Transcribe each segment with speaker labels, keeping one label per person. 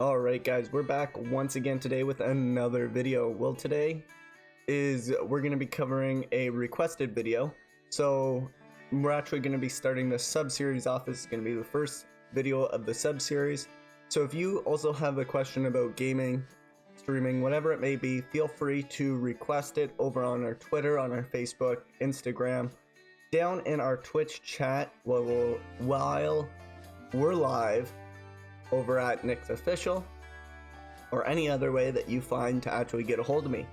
Speaker 1: Alright guys, we're back once again today with another video. Well, today we're going to be covering a requested video. So we're actually going to be starting the sub-series off. This is going to be the first video of the sub-series. So if you also have a question about gaming, streaming, whatever it may be, feel free to request it over on our Twitter, on our Facebook, Instagram, down in our Twitch chat while we're live over at Nick's Official, or any other way that you find to actually get a hold of me.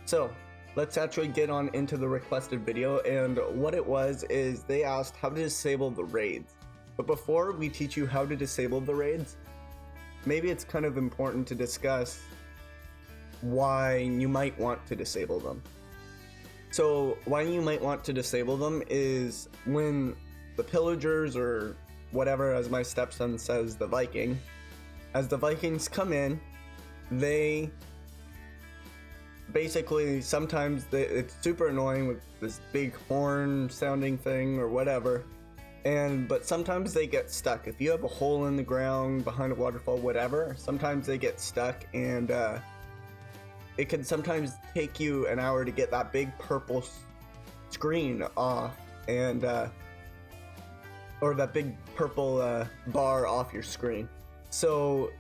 Speaker 1: So let's actually get on into the requested video, and what it was is they asked how to disable the raids. But before we teach you how to disable the raids, maybe it's kind of important to discuss why you might want to disable them. So why you might want to disable them is when the pillagers, or whatever, as my stepson says, the Viking, as the Vikings come in, they basically, sometimes it's super annoying with this big horn sounding thing or whatever, but sometimes they get stuck. If you have a hole in the ground, behind a waterfall, whatever, sometimes they get stuck, and it can sometimes take you an hour to get that big purple screen off, and or that big purple bar off your screen. So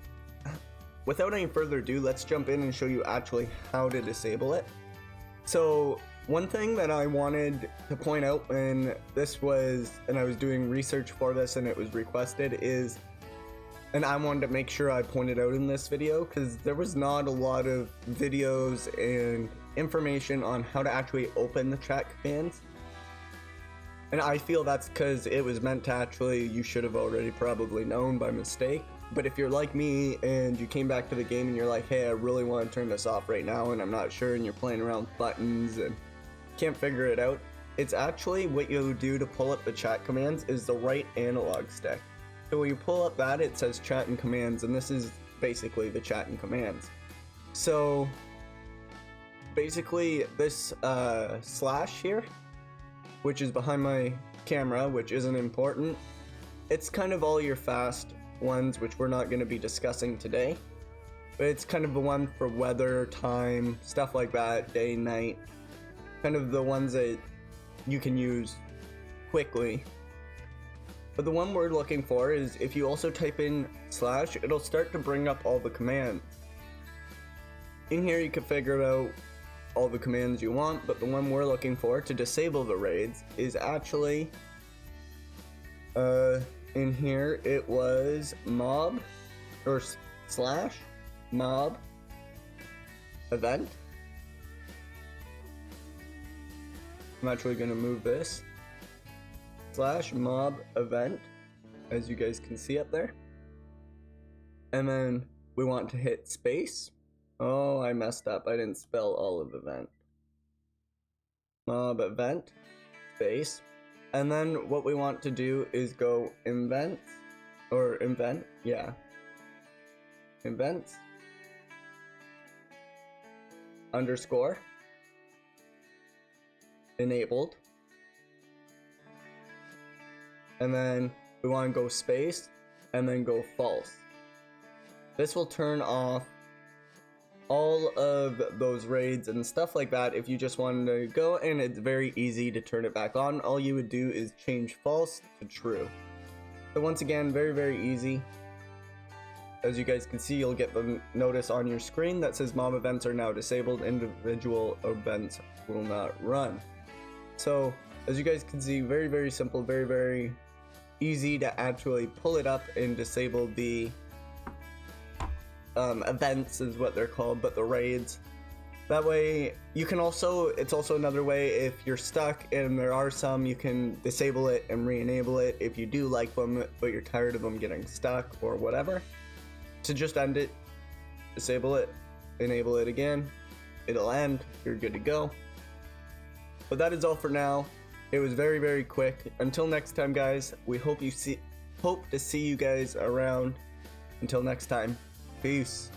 Speaker 1: without any further ado, let's jump in and show you actually how to disable it. So one thing that I wanted to point out when this was, and I was doing research for this and it was requested, is, and I wanted to make sure I pointed out in this video, because there was not a lot of videos and information on how to actually open the chat commands. And I feel that's because it was meant to actually, you should have already probably known by mistake. But if you're like me and you came back to the game and you're like, hey, I really want to turn this off right now and I'm not sure, and you're playing around with buttons and can't figure it out, it's actually what you do to pull up the chat commands is the right analog stick. So when you pull up that, it says chat and commands, and this is basically the chat and commands. So basically this slash here, which is behind my camera, which isn't important, it's kind of all your fast ones, which we're not going to be discussing today, but it's kind of the one for weather, time, stuff like that, day, night, kind of the ones that you can use quickly. But the one we're looking for is, if you also type in slash, it'll start to bring up all the commands. In here you can figure out all the commands you want, but the one we're looking for to disable the raids is actually in here. It was mob or slash mob event. I'm actually going to move this, slash mob event, as you guys can see up there, and then we want to hit space. Oh, I messed up. I didn't spell all of event. Mob event, space. And then what we want to do is go invents, underscore, enabled. And then we want to go space, and then go false. This will turn off all of those raids and stuff like that if you just wanted to go, and it's very easy to turn it back on. All you would do is change false to true. So once again, very, very easy. As you guys can see, you'll get the notice on your screen that says mob events are now disabled, individual events will not run. So as you guys can see, very, very simple, very, very easy to actually pull it up and disable the events is what they're called, but the raids. That way you can also, it's also another way, if you're stuck and there are some, you can disable it and re-enable it if you do like them but you're tired of them getting stuck or whatever, to just end it, disable it, enable it again, it'll end, you're good to go. But that is all for now. It was very, very quick. Until next time guys, we hope to see you guys around. Until next time, peace.